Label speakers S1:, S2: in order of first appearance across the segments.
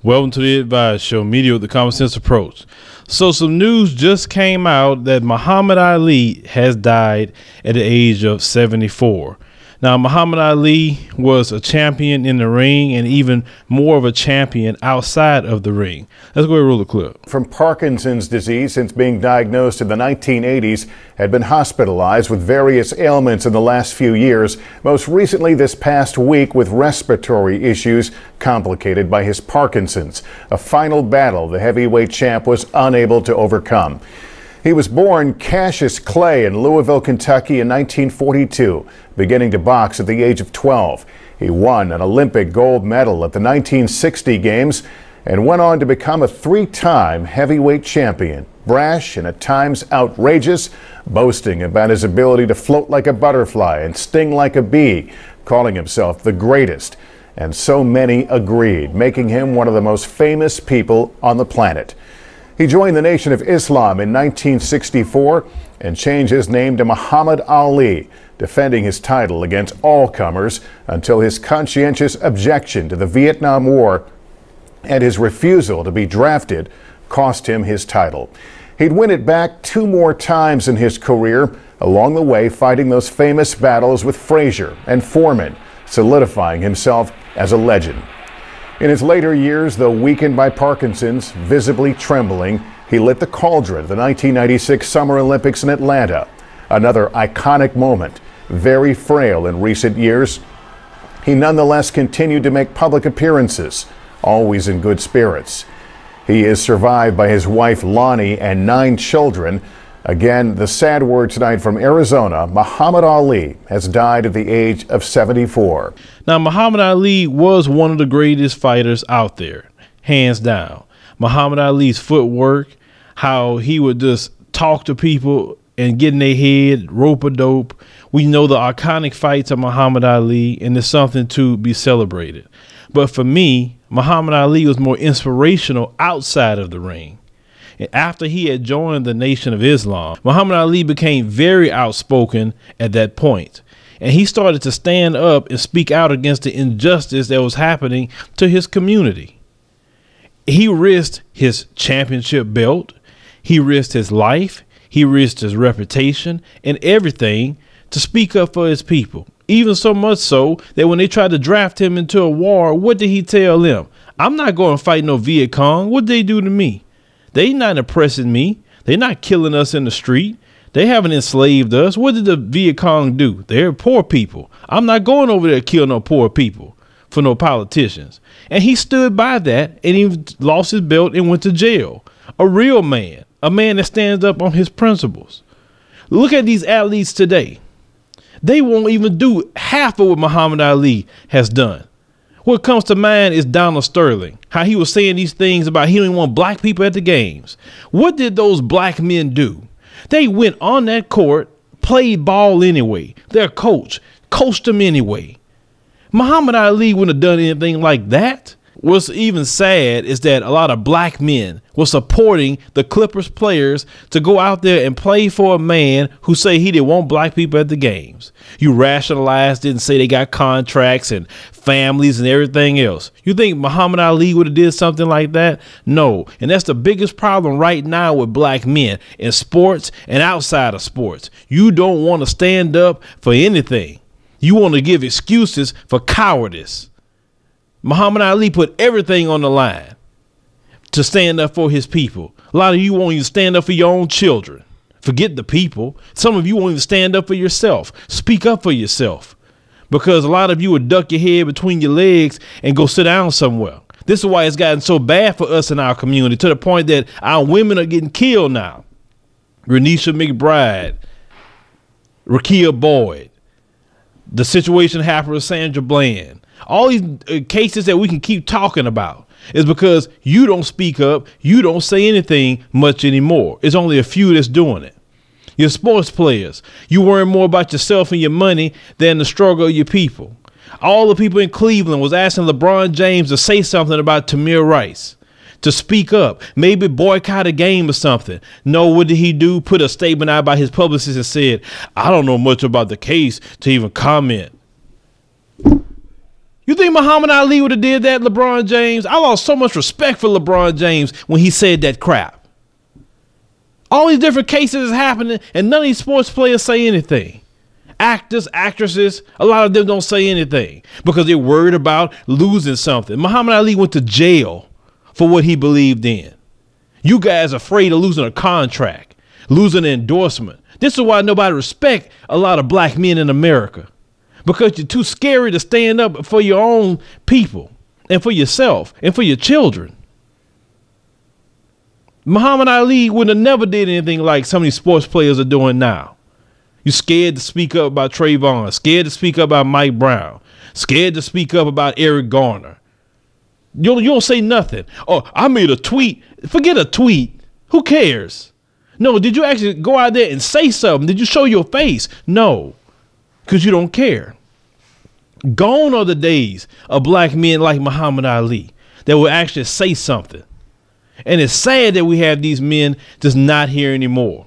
S1: Welcome to the Advice Show, media with the common sense approach. So some news just came out that Muhammad Ali has died at the age of 74. Now, Muhammad Ali was a champion in the ring and even more of a champion outside of the ring. Let's go ahead and roll the clip.
S2: From Parkinson's disease since being diagnosed in the 1980s, had been hospitalized with various ailments in the last few years, most recently this past week with respiratory issues complicated by his Parkinson's, a final battle the heavyweight champ was unable to overcome. He was born Cassius Clay in Louisville, Kentucky in 1942, beginning to box at the age of 12. He won an Olympic gold medal at the 1960 Games and went on to become a three-time heavyweight champion, brash and at times outrageous, boasting about his ability to float like a butterfly and sting like a bee, calling himself the greatest. And so many agreed, making him one of the most famous people on the planet. He joined the Nation of Islam in 1964 and changed his name to Muhammad Ali, defending his title against all comers until his conscientious objection to the Vietnam War and his refusal to be drafted cost him his title. He'd win it back 2 more times in his career, along the way fighting those famous battles with Frazier and Foreman, solidifying himself as a legend. In his later years, though weakened by Parkinson's, visibly trembling, he lit the cauldron of the 1996 Summer Olympics in Atlanta. Another iconic moment. Very frail in recent years, he nonetheless continued to make public appearances, always in good spirits. He is survived by his wife Lonnie and 9 children. Again, the sad word tonight from Arizona, Muhammad Ali has died at the age of 74.
S1: Now, Muhammad Ali was one of the greatest fighters out there, hands down. Muhammad Ali's footwork, how he would just talk to people and get in their head, rope-a-dope. We know the iconic fights of Muhammad Ali, and it's something to be celebrated. But for me, Muhammad Ali was more inspirational outside of the ring. After he had joined the Nation of Islam, Muhammad Ali became very outspoken at that point. And he started to stand up and speak out against the injustice that was happening to his community. He risked his championship belt. He risked his life. He risked his reputation and everything to speak up for his people. Even so much so that when they tried to draft him into a war, what did he tell them? I'm not going to fight no Viet Cong. What did they do to me? They not oppressing me. They're not killing us in the street. They haven't enslaved us. What did the Viet Cong do? They're poor people. I'm not going over there to kill no poor people for no politicians. And he stood by that, and he lost his belt and went to jail. A real man, a man that stands up on his principles. Look at these athletes today. They won't even do half of what Muhammad Ali has done. What comes to mind is Donald Sterling, how he was saying these things about he didn't want black people at the games. What did those black men do? They went on that court, played ball anyway. Their coach coached them anyway. Muhammad Ali wouldn't have done anything like that. What's even sad is that a lot of black men were supporting the Clippers players to go out there and play for a man who say he didn't want black people at the games. You rationalized it and say they got contracts and families and everything else. You think Muhammad Ali would have did something like that? No. And that's the biggest problem right now with black men in sports and outside of sports. You don't want to stand up for anything. You want to give excuses for cowardice. Muhammad Ali put everything on the line to stand up for his people. A lot of you won't even stand up for your own children. Forget the people. Some of you won't even stand up for yourself. Speak up for yourself, because a lot of you would duck your head between your legs and go sit down somewhere. This is why it's gotten so bad for us in our community, to the point that our women are getting killed now. Renisha McBride, Rakia Boyd, the situation happened with Sandra Bland. All these cases that we can keep talking about is because you don't speak up. You don't say anything much anymore. It's only a few that's doing it. Your sports players, you worry more about yourself and your money than the struggle of your people. All the people in Cleveland was asking LeBron James to say something about Tamir Rice, to speak up, maybe boycott a game or something. No, what did he do? Put a statement out by his publicist and said, I don't know much about the case to even comment. You think Muhammad Ali would have did that, LeBron James? I lost so much respect for LeBron James when he said that crap. All these different cases is happening, and none of these sports players say anything. Actors, actresses, a lot of them don't say anything because they're worried about losing something. Muhammad Ali went to jail for what he believed in. You guys are afraid of losing a contract, losing an endorsement. This is why nobody respects a lot of black men in America, because you're too scary to stand up for your own people and for yourself and for your children. Muhammad Ali would have never did anything like some of these sports players are doing now. You're scared to speak up about Trayvon, scared to speak up about Mike Brown, scared to speak up about Eric Garner. You don't say nothing. Oh, I made a tweet. Forget a tweet. Who cares? No, did you actually go out there and say something? Did you show your face? No, because you don't care. Gone are the days of black men like Muhammad Ali that will actually say something. And it's sad that we have these men just not here anymore.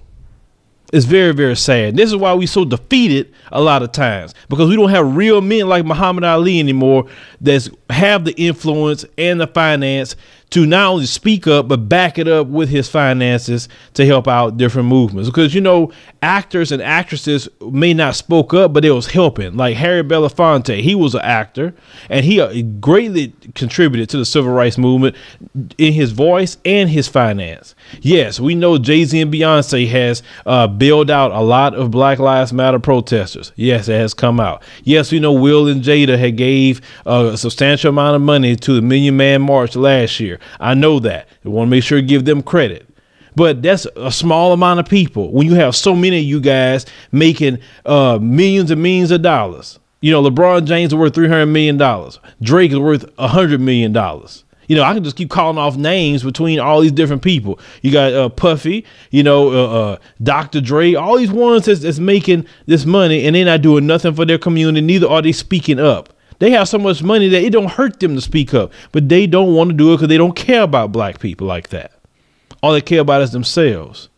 S1: It's very, very sad. This is why we're so defeated a lot of times, because we don't have real men like Muhammad Ali anymore that have the influence and the finance to not only speak up, but back it up with his finances to help out different movements. Because, you know, actors and actresses may not spoke up, but they was helping. Like Harry Belafonte, he was an actor, and he greatly contributed to the civil rights movement in his voice and his finance. Yes, we know Jay-Z and Beyonce has bailed out a lot of Black Lives Matter protesters. Yes, it has come out. Yes, we know Will and Jada had gave a substantial amount of money to the Million Man March last year. I know that. I want to make sure to give them credit. But that's a small amount of people when you have so many of you guys making millions and millions of dollars. You know, LeBron James is worth $300 million. Drake is worth $100 million. You know, I can just keep calling off names between all these different people. You got Puffy, you know, Dr. Dre, all these ones that's making this money, and they're not doing nothing for their community. Neither are they speaking up. They have so much money that it don't hurt them to speak up, but they don't want to do it because they don't care about black people like that. All they care about is themselves.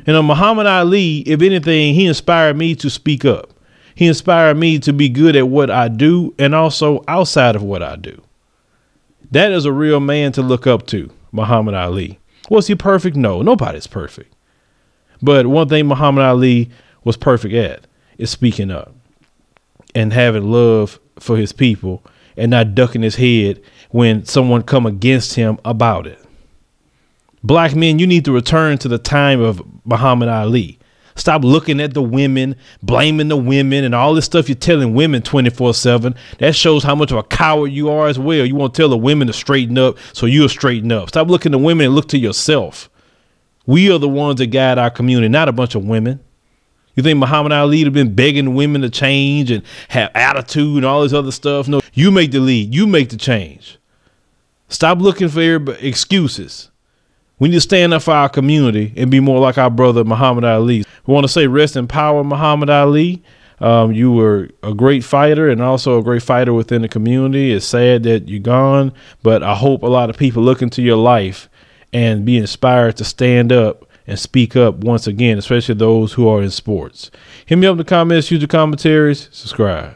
S1: And Muhammad Ali, if anything, he inspired me to speak up. He inspired me to be good at what I do and also outside of what I do. That is a real man to look up to, Muhammad Ali. Was he perfect? No, nobody's perfect. But one thing Muhammad Ali was perfect at is speaking up and having love for his people and not ducking his head when someone come against him about it. Black men, you need to return to the time of Muhammad Ali. Stop looking at the women, blaming the women and all this stuff you're telling women 24/7. That shows how much of a coward you are as well. You want to tell the women to straighten up, so you'll straighten up. Stop looking at women and look to yourself. We are the ones that guide our community, not a bunch of women. You think Muhammad Ali would have been begging women to change and have attitude and all this other stuff? No, you make the lead. You make the change. Stop looking for excuses. We need to stand up for our community and be more like our brother Muhammad Ali. We want to say rest in power, Muhammad Ali. You were a great fighter and also a great fighter within the community. It's sad that you're gone, but I hope a lot of people look into your life and be inspired to stand up and speak up once again, especially those who are in sports. Hit me up in the comments, use your commentaries, subscribe.